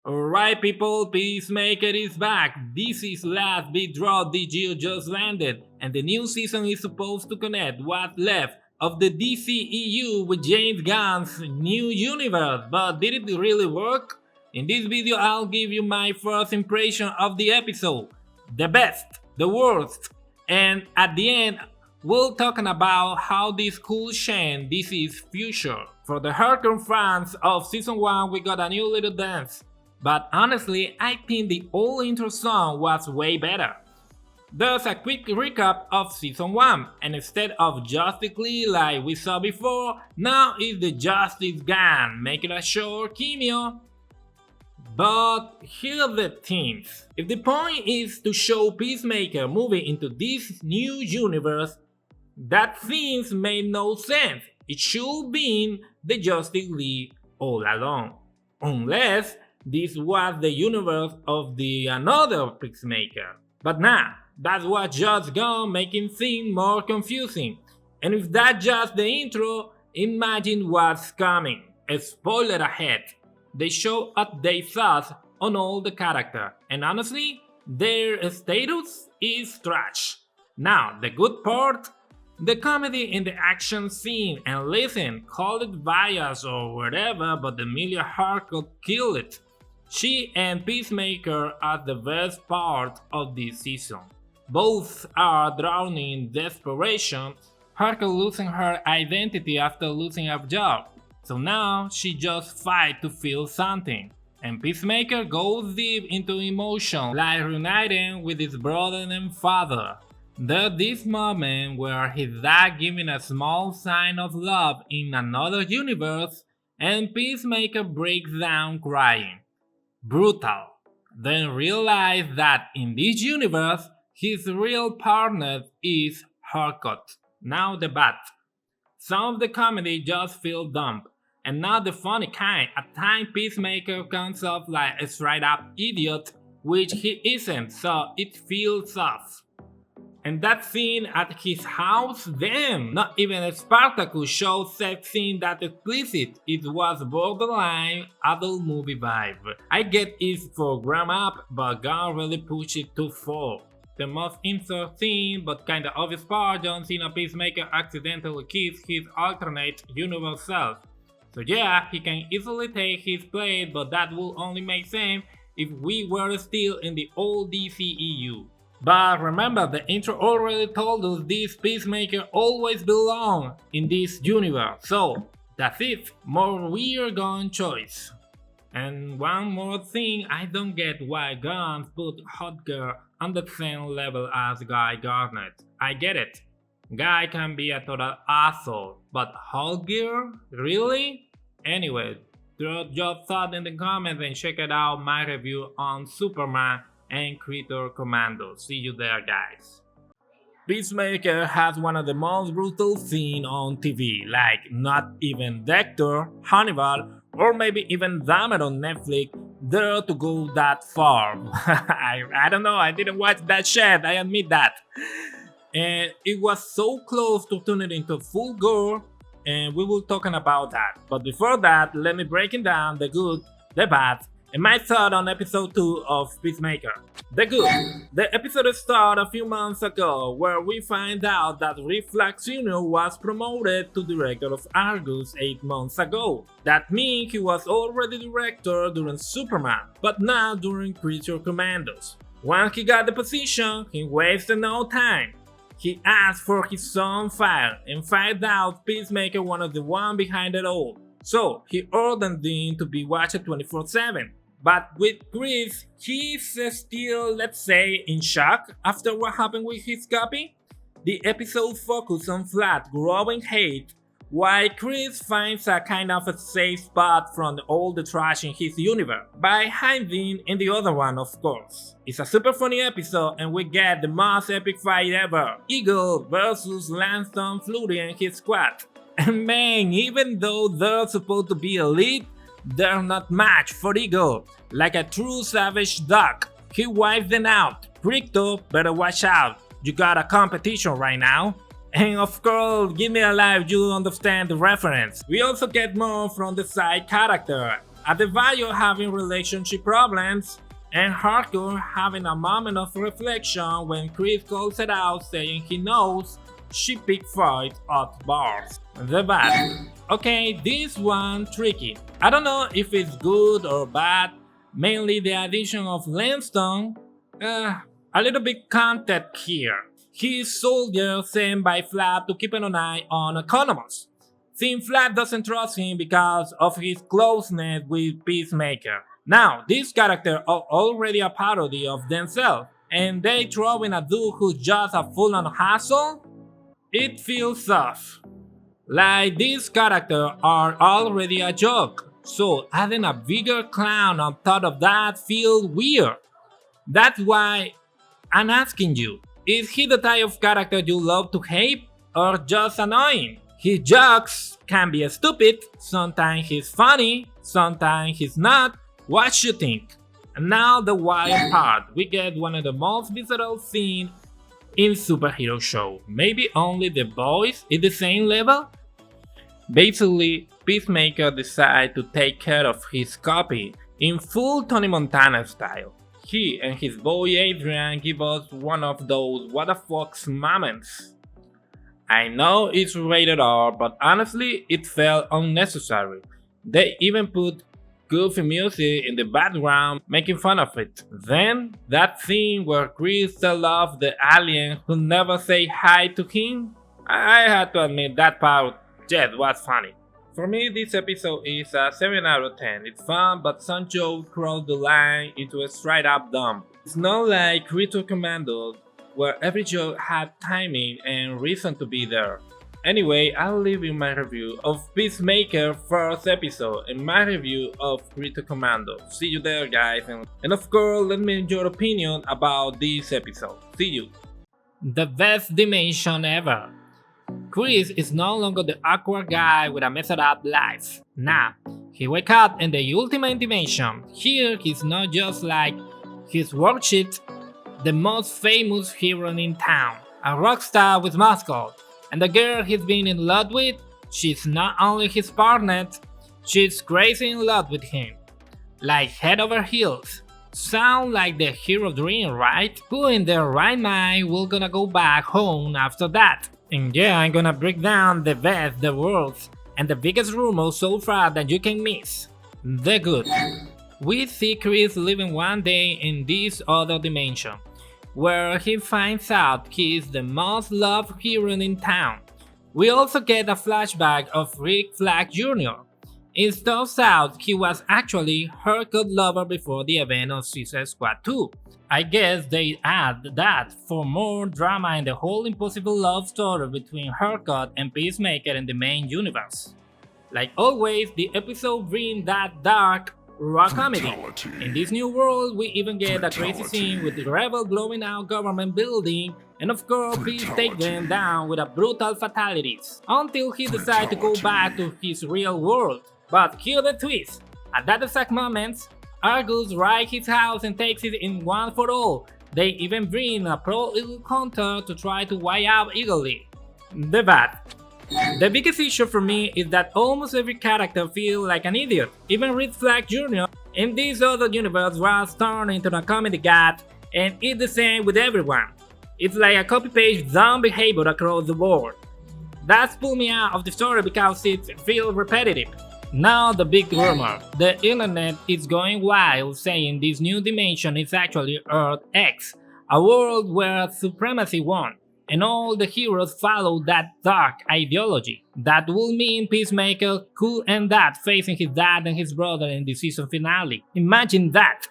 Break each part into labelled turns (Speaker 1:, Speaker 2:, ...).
Speaker 1: Alright people, Peacemaker is back. This is last big draw DGO just landed, and the new season is supposed to connect what's left of the DCEU with James Gunn's new universe, but did it really work? In this video I'll give you my first impression of the episode, the best, the worst, and at the end we'll talking about how this could change DC's future. For the hardcore fans of season 1 we got a new little dance. But honestly, I think the old intro song was way better. There's a quick recap of Season 1, and instead of Justice League like we saw before, now it's the Justice Gunn, making a short cameo. But here are the things. If the point is to show Peacemaker moving into this new universe, that seems made no sense. It should be the Justice League all along. Unless this was the universe of the another Peacemaker. But nah, that's what just Gunn making things more confusing. And if that's just the intro, imagine what's coming. A spoiler ahead. They show update thoughts on all the characters, and honestly, their status is trash. Now, the good part? The comedy in the action scene, and listen, call it bias or whatever, but Emilia Harcourt killed it. She and Peacemaker are the best part of this season. Both are drowning in desperation, Harcourt losing her identity after losing her job. So now she just fights to feel something. And Peacemaker goes deep into emotion, like reuniting with his brother and father. There's this moment where his dad giving a small sign of love in another universe, and Peacemaker breaks down crying. Brutal. Then realize that in this universe, his real partner is Harcourt. Now the bat. Some of the comedy just feels dumb, and not the funny kind. At times Peacemaker comes off like a straight up idiot, which he isn't, so it feels off. And that scene at his house, damn! Not even a Spartacus show sex scene that explicit. It was borderline adult movie vibe. I get it's for grown up, but Gunn really pushed it too far. The most insert scene, but kinda obvious part, John Cena Peacemaker accidentally kills his alternate universe self. So yeah, he can easily take his place, but that would only make sense if we were still in the old DCEU. But remember, the intro already told us this Peacemaker always belongs in this universe, so that's it, more weird Gunn choice. And one more thing, I don't get why Gunn put Hot Girl on the same level as Guy Garnet. I get it, Guy can be a total asshole, but Hot Girl? Really? Anyway, drop your thoughts in the comments and check it out my review on Superman and Creator Commando. See you there, guys. Peacemaker has one of the most brutal scenes on TV, like not even Dexter, Hannibal, or maybe even Dahmer on Netflix dare to go that far. I don't know, I didn't watch that shit, I admit that. And it was so close to turning into full gore, and we will talking about that. But before that, let me breaking down the good, the bad, and my thought on episode 2 of Peacemaker. The good. The episode started a few months ago where we find out that Rick Flag Jr. was promoted to director of Argus 8 months ago. That means he was already director during Superman, but not during Creature Commandos. Once he got the position, he wasted no time. He asked for his own file and found out Peacemaker was the one behind it all. So he ordered him to be watched 24/7. But with Chris, he's still, let's say, in shock after what happened with his copy. The episode focused on Flat growing hate, while Chris finds a kind of a safe spot from all the trash in his universe, by hiding in the other one, of course. It's a super funny episode and we get the most epic fight ever, Eagle versus Lanston Flurry and his squad. And man, even though they're supposed to be elite, they're not matched for Eagle. Like a true savage dog, he wipes them out. Crypto, better watch out, you got a competition right now. And of course, give me a life, you understand the reference. We also get more from the side character. Adebayo having relationship problems, and Hardcore having a moment of reflection when Chris calls it out saying he knows she picked fight at bars. The bad. Okay, this one tricky. I don't know if it's good or bad, mainly the addition of Lanston. A little bit context here. He is soldier sent by Flap to keep an eye on Economos. Since Flap doesn't trust him because of his closeness with Peacemaker. Now, this character are already a parody of themselves, and they throw in a dude who's just a full-on hassle? It feels off. Like these characters are already a joke, so adding a bigger clown on top of that feels weird. That's why I'm asking you, is he the type of character you love to hate or just annoying? His jokes can be stupid, sometimes he's funny, sometimes he's not. What you think? And now the wild part, we get one of the most visceral scenes in superhero show. Maybe only The Boys is the same level? Basically, Peacemaker decides to take care of his copy in full Tony Montana style. He and his boy Adrian give us one of those what the fuck's moments. I know it's rated R, but honestly it felt unnecessary. They even put goofy music in the background making fun of it. Then, that scene where Chris tells off the alien who never say hi to him? I had to admit that part just was funny. For me, this episode is a 7 out of 10. It's fun, but some jokes cross the line into a straight up dump. It's not like Creature Commando, where every joke had timing and reason to be there. Anyway, I'll leave you my review of Peacemaker first episode and my review of Creature Commando. See you there, guys, and of course, let me know your opinion about this episode. See you. The best dimension ever. Chris is no longer the awkward guy with a messed up life. Nah, he wake up in the ultimate dimension. Here, he's not just like he's worshipped the most famous hero in town, a rock star with muscle. And the girl he's been in love with, she's not only his partner, she's crazy in love with him. Like head over heels. Sound like the hero dream, right? Who in their right mind will gonna go back home after that? And yeah, I'm gonna break down the best, the worst, and the biggest rumor so far that you can miss. The good. We see Chris living one day in this other dimension, where he finds out he is the most loved hero in town. We also get a flashback of Rick Flag Jr. It turns out he was actually her good lover before the event of Suicide Squad 2. I guess they add that for more drama in the whole impossible love story between Haircut and Peacemaker in the main universe. Like always, the episode brings that dark, raw comedy. In this new world, we even get a crazy scene with the rebel blowing out government building, and of course Peace takes them down with a brutal fatalities, until he decides to go back to his real world. But here's the twist, at that exact moment, Argus raids his house and takes it in one for all. They even bring a pro-Eagle hunter to try to wipe out Eagle. The bad. The biggest issue for me is that almost every character feels like an idiot. Even Rick Flag Jr. in this other universe was turned into a comedy god, and it's the same with everyone. It's like a copy-paste dumb behavior across the board. That's pulled me out of the story because it feels repetitive. Now the big rumor. The internet is going wild saying this new dimension is actually Earth X, a world where supremacy won, and all the heroes follow that dark ideology. That will mean Peacemaker could end up facing his dad and his brother in the season finale. Imagine that!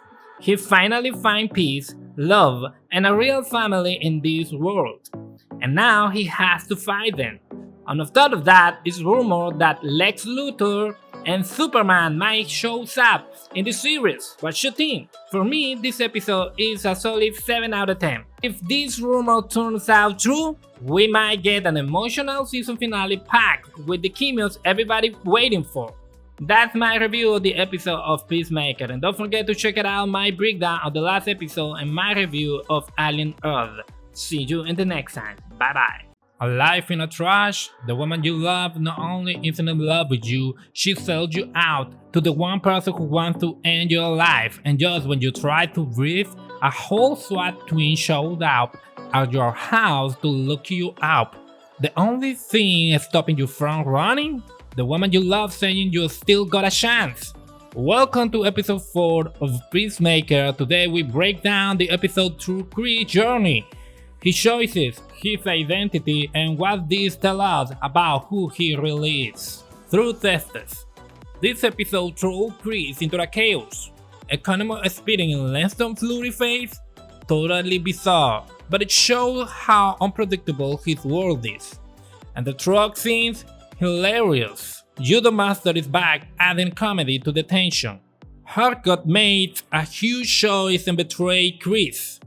Speaker 1: He finally finds peace, love, and a real family in this world. And now he has to fight them. On top of that, it's rumored that Lex Luthor and Superman might show up in the series. What you think? For me, this episode is a solid 7 out of 10. If this rumor turns out true, we might get an emotional season finale packed with the cameos everybody waiting for. That's my review of the episode of Peacemaker, and don't forget to check out my breakdown of the last episode and my review of Alien Earth. See you in the next time. Bye bye. A life in a trash, the woman you love not only isn't in love with you, she sells you out to the one person who wants to end your life, and just when you try to breathe, a whole SWAT team showed up at your house to look you up. The only thing stopping you from running? The woman you love saying you still got a chance. Welcome to episode 4 of Peacemaker. Today we break down the episode through Chris' journey, his choices, his identity, and what these tell us about who he really is. Through tests. This episode throws Chris into the chaos. Economy speeding in Lanston's flurry face? Totally bizarre, but it shows how unpredictable his world is. And the truck scenes? Hilarious. Judo Master is back, adding comedy to the tension. Harcourt made a huge choice and betrayed Chris.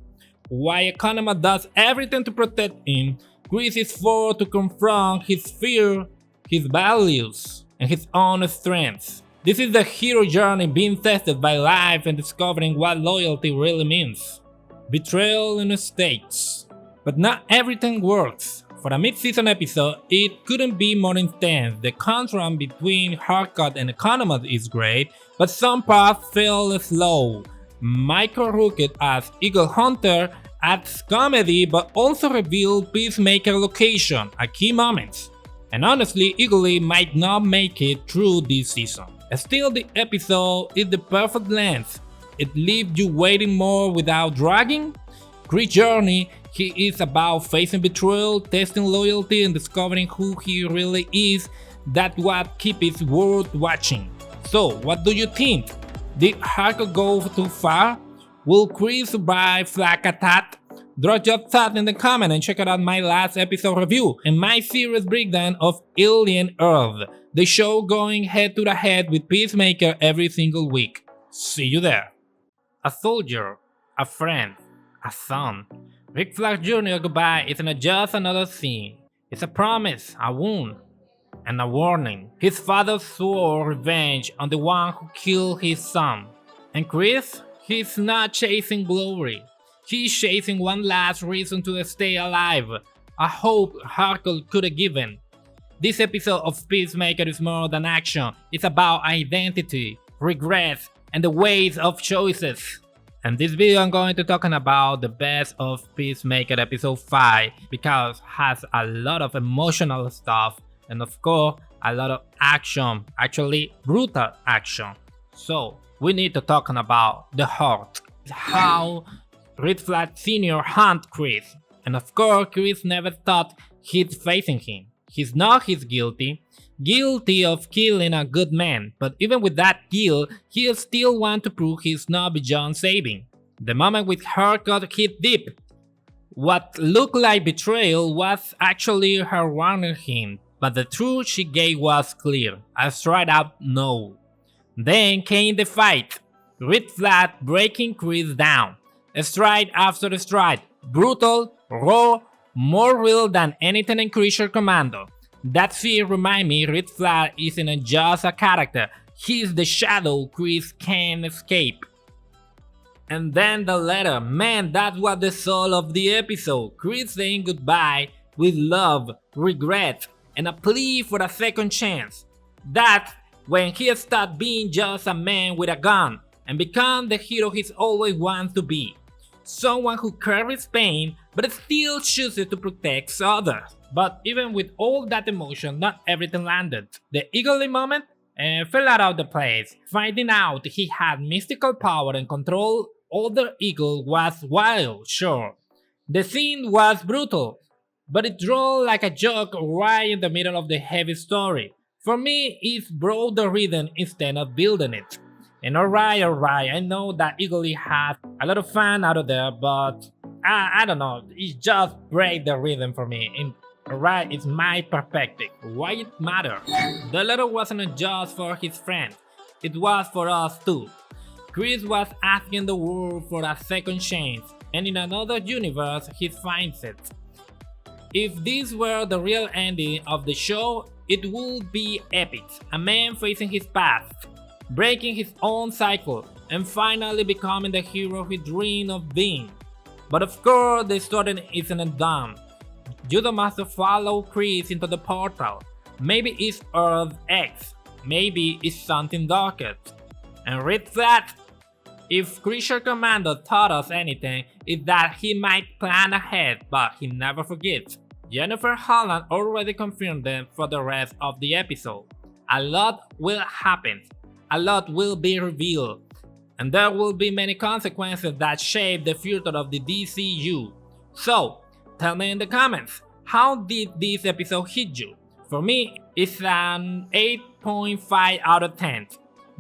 Speaker 1: While Economy does everything to protect him, Chris is forced to confront his fear, his values, and his own strengths. This is the hero journey being tested by life and discovering what loyalty really means. Betrayal in the stakes. But not everything works. For a mid-season episode, it couldn't be more intense. The contrast between Harcourt and Economy is great, but some parts feel slow. Michael Rookett as Eagle Hunter adds comedy but also reveals Peacemaker location at key moments. And honestly, Eagle might not make it through this season. Still, the episode is the perfect length. It leaves you waiting more without dragging. Chris' journey, he is about facing betrayal, testing loyalty, and discovering who he really is. That's what keeps it worth watching. So, what do you think? Did Harcourt go too far? Will Chris survive flag attack? Drop your thoughts in the comment and check out my last episode review and my series breakdown of Alien Earth, the show going head to head with Peacemaker every single week. See you there. A soldier, a friend, a son. Rick Flag Jr. goodbye isn't just another scene. It's a promise, a wound, and a warning. His father swore revenge on the one who killed his son. And Chris? He's not chasing glory. He's chasing one last reason to stay alive. A hope Harcourt could have given. This episode of Peacemaker is more than action. It's about identity, regrets, and the ways of choices. In this video I'm going to talk about the best of Peacemaker episode 5 because it has a lot of emotional stuff and of course a lot of action, actually brutal action. So we need to talk about the heart, how Red Flag Sr. hunt Chris, and of course Chris never thought he'd facing him. He's not guilty of killing a good man, but even with that guilt, he still wants to prove he's not beyond saving. The moment with her got hit deep. What looked like betrayal was actually her warning him, but the truth she gave was clear, a straight up no. Then came the fight. Red Flag breaking Chris down. Stride after stride, brutal, raw, more real than anything in Creature Commando. That scene remind me Red Flag isn't just a character, he's the shadow Chris can't escape. And then the letter, man, that's what the soul of the episode. Chris saying goodbye with love, regret, and a plea for a second chance. That's when he stopped being just a man with a gun and become the hero he's always wanted to be. Someone who carries pain but still chooses to protect others. But even with all that emotion, not everything landed. The Eagle moment fell out of the place. Finding out he had mystical power and control over Eagle was wild, sure. The scene was brutal, but it drew like a joke right in the middle of the heavy story. For me, it brought the rhythm instead of building it. And alright, I know that Eagle has a lot of fun out of there, but I don't know, it just breaks the rhythm for me. And alright, it's my perspective. Why it matters? The letter wasn't just for his friend, it was for us too. Chris was asking the world for a second chance, and in another universe, he finds it. If this were the real ending of the show, it would be epic. A man facing his past, breaking his own cycle, and finally becoming the hero he dreamed of being. But of course, the story isn't done. Judo must follow Chris into the portal. Maybe it's Earth X. Maybe it's something darker. And read that. If Creature Commander taught us anything, it's that he might plan ahead, but he never forgets. Jennifer Holland already confirmed them for the rest of the episode. A lot will happen. A lot will be revealed. And there will be many consequences that shape the future of the DCEU. So, tell me in the comments, how did this episode hit you? For me, it's an 8.5 out of 10.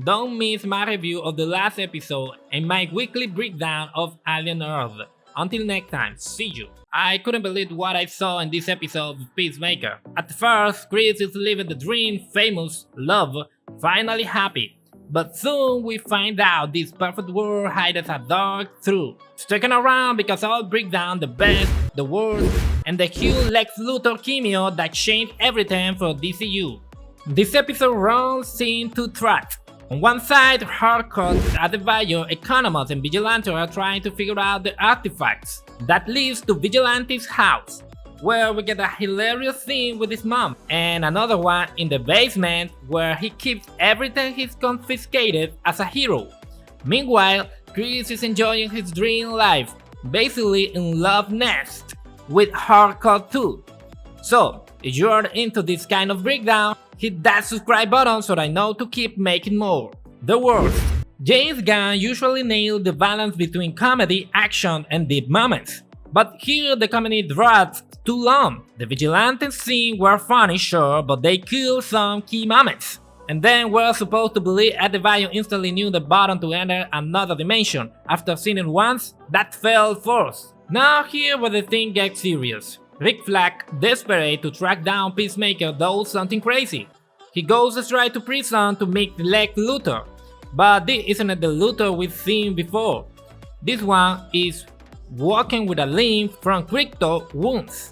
Speaker 1: Don't miss my review of the last episode and my weekly breakdown of Alien Earth. Until next time, see you. I couldn't believe what I saw in this episode of Peacemaker. At first, Chris is living the dream, famous, love, finally happy. But soon we find out this perfect world hides a dark truth. Sticking around because I'll break down the best, the worst, and the huge Lex Luthor cameo that changed everything for DCU. This episode runs in two tracks. On one side, hardcore Adebayo, economists and vigilantes are trying to figure out the artifacts that leads to Vigilante's house, where we get a hilarious scene with his mom, and another one in the basement where he keeps everything he's confiscated as a hero. Meanwhile, Chris is enjoying his dream life, basically in love nest with hardcore too. So, if you're into this kind of breakdown, hit that subscribe button so I know to keep making more. The worst. James Gunn usually nails the balance between comedy, action, and deep moments. But here the comedy drags too long. The vigilante scene were funny, sure, but they killed some key moments. And then we're supposed to believe Adebayo instantly knew the button to enter another dimension. After seeing it once, that felt forced. Now here where the thing gets serious. Rick Flag, desperate to track down Peacemaker, does something crazy. He goes straight to prison to meet Lex Luthor. But this isn't the Luthor we've seen before. This one is walking with a limp from crypto wounds.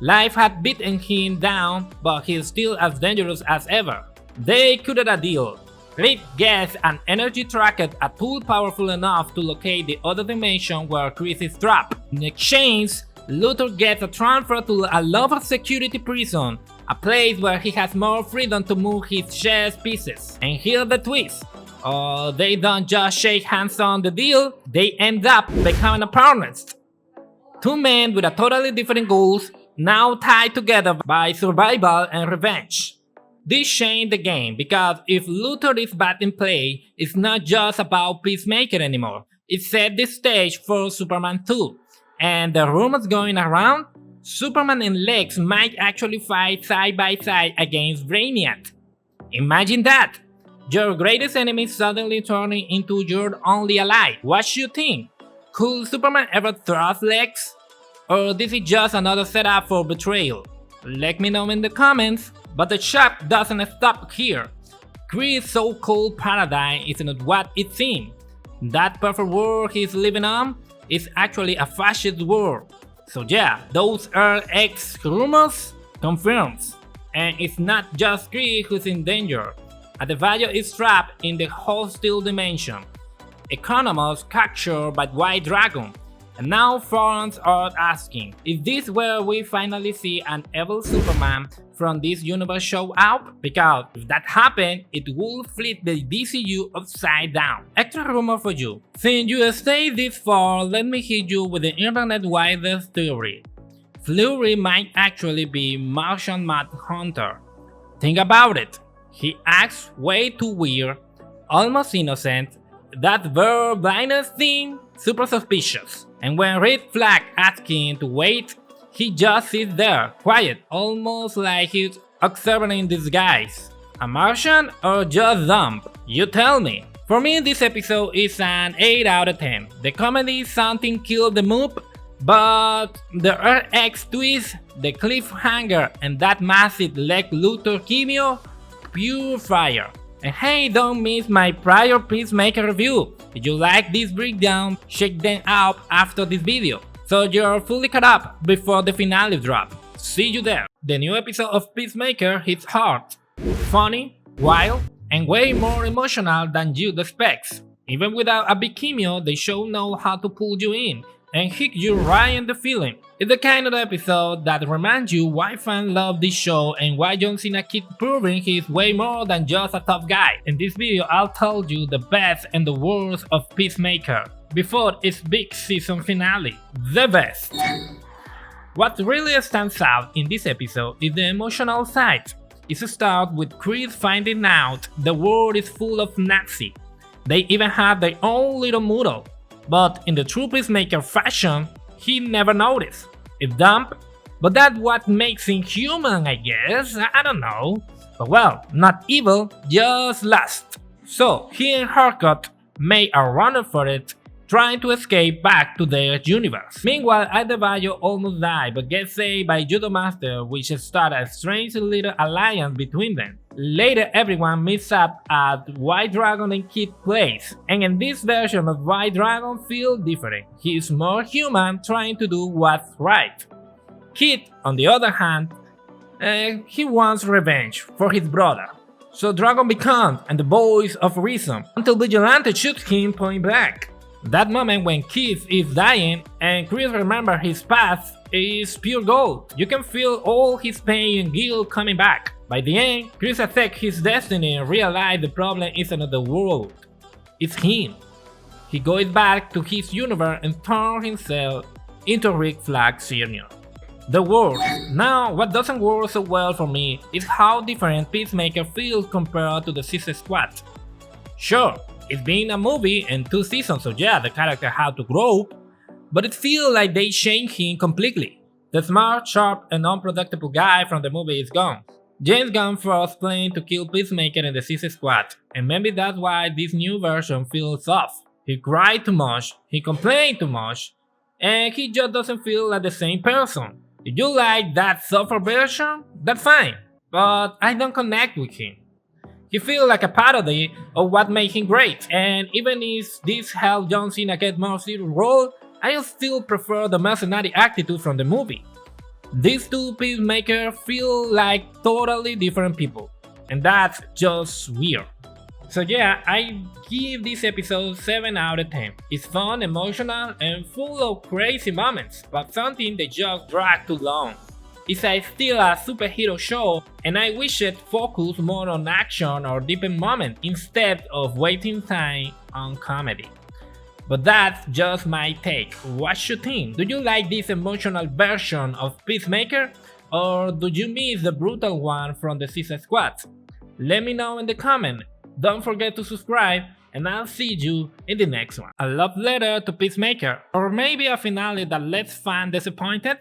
Speaker 1: Life had beaten him down, but he's still as dangerous as ever. They cut a deal. Rick gets an energy tracker, a tool powerful enough to locate the other dimension where Chris is trapped. In exchange, Luthor gets a transfer to a lower security prison, a place where he has more freedom to move his chess pieces. And here's the twist. They don't just shake hands on the deal, they end up becoming partners. Two men with a totally different goals, now tied together by survival and revenge. This changed the game because if Luthor is back in play, it's not just about Peacemaker anymore. It set the stage for Superman 2. And the rumors going around, Superman and Lex might actually fight side by side against Brainiac. Imagine that! Your greatest enemy suddenly turning into your only ally. What you think? Could Superman ever trust Lex? Or this is just another setup for betrayal? Let me know in the comments. But the shock doesn't stop here. Chris' so-called paradigm isn't what it seems. That perfect world he's living on is actually a fascist world. So yeah, those are X rumors confirms. And it's not just Chris who's in danger. Adebayo is trapped in the hostile dimension. Economists captured by White Dragon. And now fans are asking, is this where we finally see an evil Superman from this universe show up? Because if that happens, it will flip the DCU upside down. Extra rumor for you. Since you stayed this far, let me hit you with the internet wildest theory. Flurry might actually be Martian Manhunter. Think about it. He acts way too weird, almost innocent. That very blindness thing, super suspicious. And when Red Flag asks him to wait, he just sits there, quiet, almost like he's observing in disguise. A Martian or just dumb? You tell me. For me, this episode is an 8 out of 10. The comedy something killed the mood, but the RX twist, the cliffhanger, and that massive Lex Luthor cameo, pure fire. And hey, don't miss my prior Peacemaker review. If you like this breakdown, check them out after this video, so you're fully caught up before the finale drop. See you there. The new episode of Peacemaker hits hard, funny, wild, and way more emotional than you'd expect. Even without a big cameo, the show knows how to pull you in. and hit you right in the feeling. It's the kind of episode that reminds you why fans love this show and why John Cena keeps proving he's way more than just a tough guy. In this video, I'll tell you the best and the worst of Peacemaker before its big season finale. The best. What really stands out in this episode is the emotional side. It starts with Chris finding out the world is full of Nazis. They even have their own little mural. But in the true Peacemaker fashion, he never noticed. It's dumb, but that's what makes him human, I guess. I don't know. But well, not evil, just lost. So he and Harcourt make a run for it, trying to escape back to their universe. Meanwhile, Adebayo almost dies but gets saved by Judo Master, which starts a strange little alliance between them. Later, everyone meets up at White Dragon and Kid place, and in this version of White Dragon feels different. He is more human, trying to do what's right. Kid, on the other hand, he wants revenge for his brother. So Dragon becomes and the voice of reason, until Vigilante shoots him point blank. That moment when Keith is dying and Chris remembers his past is pure gold. You can feel all his pain and guilt coming back. By the end, Chris accepts his destiny and realizes the problem isn't the world, it's him. He goes back to his universe and turns himself into Rick Flag Sr. The worst. Now, what doesn't work so well for me is how different Peacemaker feels compared to the Suicide Squad. Sure, it's been a movie and 2 seasons, so yeah, the character had to grow, but it feels like they changed him completely. The smart, sharp, and unpredictable guy from the movie is gone. James Gunn first planned to kill Peacemaker in the Suicide Squad, and maybe that's why this new version feels off. He cried too much, he complained too much, and he just doesn't feel like the same person. If you like that softer version, that's fine, but I don't connect with him. He feels like a parody of what made him great, and even if this helped John Cena get more serious role, I still prefer the mercenary attitude from the movie. These two Peacemakers feel like totally different people, and that's just weird. So yeah, I give this episode 7 out of 10. It's fun, emotional, and full of crazy moments, but something they just drag too long. It's still a superhero show, and I wish it focused more on action or deeper moments instead of wasting time on comedy. But that's just my take. What you think? Do you like this emotional version of Peacemaker, or do you miss the brutal one from the Suicide Squad? Let me know in the comment. Don't forget to subscribe, and I'll see you in the next one. A love letter to Peacemaker, or maybe a finale that left fans disappointed?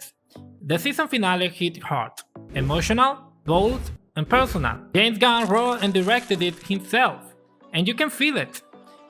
Speaker 1: The season finale hit hard, emotional, bold, and personal. James Gunn wrote and directed it himself, and you can feel it.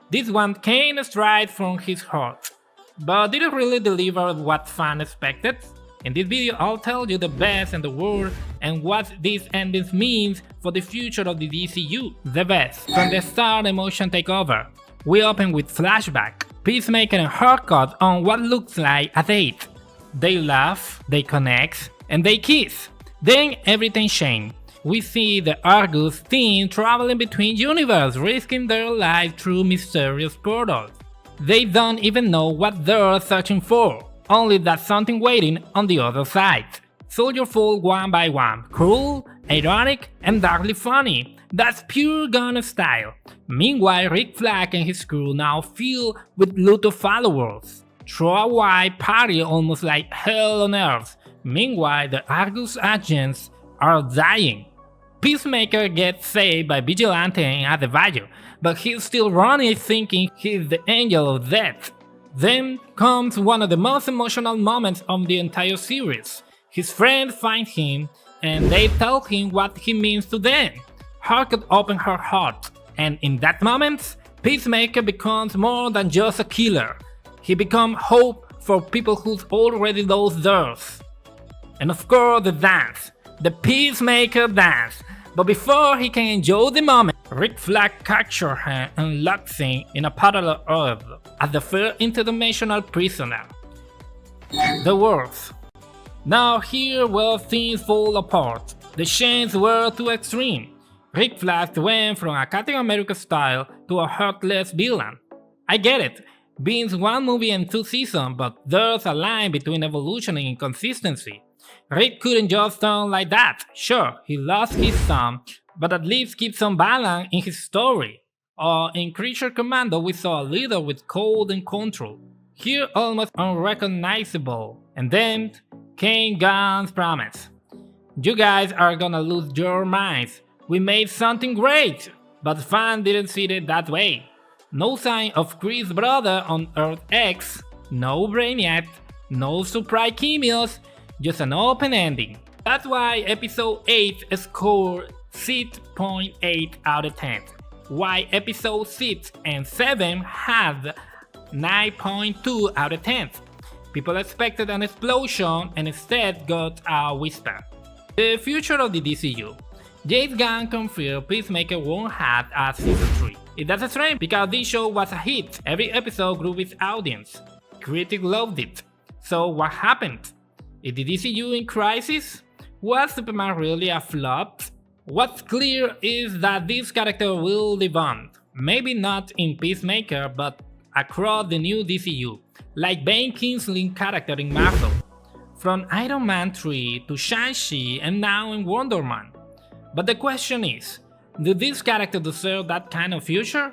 Speaker 1: This one came straight from his heart. But did it really deliver what fans expected? In this video, I'll tell you the best and the worst and what this ending means for the future of the DCEU. The best. From the start, emotion take over. We open with flashback, Peacemaker and Harcourt on what looks like a date. They laugh, they connect, and they kiss. Then everything changes. We see the Argus team traveling between universes, risking their lives through mysterious portals. They don't even know what they're searching for, only that something waiting on the other side. Soldiers fall one by one, cruel, ironic, and darkly funny. That's pure Gunn style. Meanwhile, Rick Flag and his crew now filled with Luthor followers. Throw a wide party almost like hell on earth. Meanwhile, the Argus agents are dying. Peacemaker gets saved by Vigilante and Adebayo, but he's still running thinking he's the angel of death. Then comes one of the most emotional moments of the entire series. His friends find him and they tell him what he means to them. Harcourt opens her heart, and in that moment, Peacemaker becomes more than just a killer. He becomes hope for people who've already lost theirs. And of course the dance, the Peacemaker dance. But before he can enjoy the moment, Rick Flag captures him and locks him in a parallel earth as the first interdimensional prisoner. The worst. Now here where things fall apart. The chains were too extreme. Rick Flag went from a Captain America style to a heartless villain. I get it. being one movie and 2 seasons, but there's a line between evolution and inconsistency. Reed couldn't just turn like that. Sure, he lost his son, but at least keep some balance in his story. Or in Creature Commando we saw a leader with cold and control. Here almost unrecognizable. And then came Gunn's promise. You guys are gonna lose your minds. We made something great! But fans didn't see it that way. No sign of Chris' brother on Earth X, no Brainiac, no surprise cameos, just an open ending. That's why episode 8 scored 6.8 out of 10, while episode 6 and 7 had 9.2 out of 10. People expected an explosion and instead got a whisper. The future of the DCU. James Gunn confirmed Peacemaker won't have a season 3. It doesn't strange because this show was a hit. Every episode grew its audience. Critics loved it. So what happened? Is the DCU in crisis? Was Superman really a flop? What's clear is that this character will live on. Maybe not in Peacemaker, but across the new DCU, like Ben Kingsley's character in Marvel. From Iron Man 3 to Shang-Chi and now in Wonder Man. But the question is, do this character deserve that kind of future?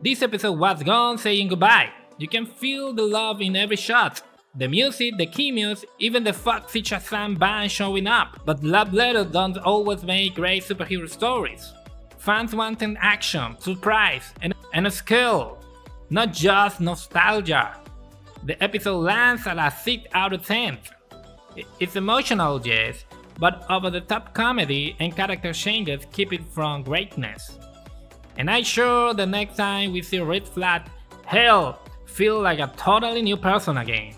Speaker 1: This episode was Gunn saying goodbye. You can feel the love in every shot. The music, the cameos, even the Foxy Shazam band showing up. But love letters don't always make great superhero stories. Fans wanted action, surprise, and a skill, not just nostalgia. The episode lands at a 6 out of 10. It's emotional, yes, but over-the-top comedy and character changes keep it from greatness. And I'm sure the next time we see Red Flag, hell, feel like a totally new person again.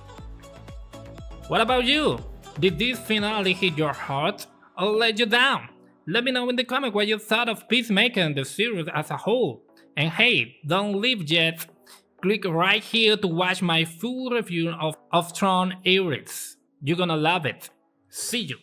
Speaker 1: What about you? Did this finale hit your heart or let you down? Let me know in the comments what you thought of Peacemaker and the series as a whole. And hey, don't leave yet. Click right here to watch my full review of Tron Ares. You're gonna love it. See you.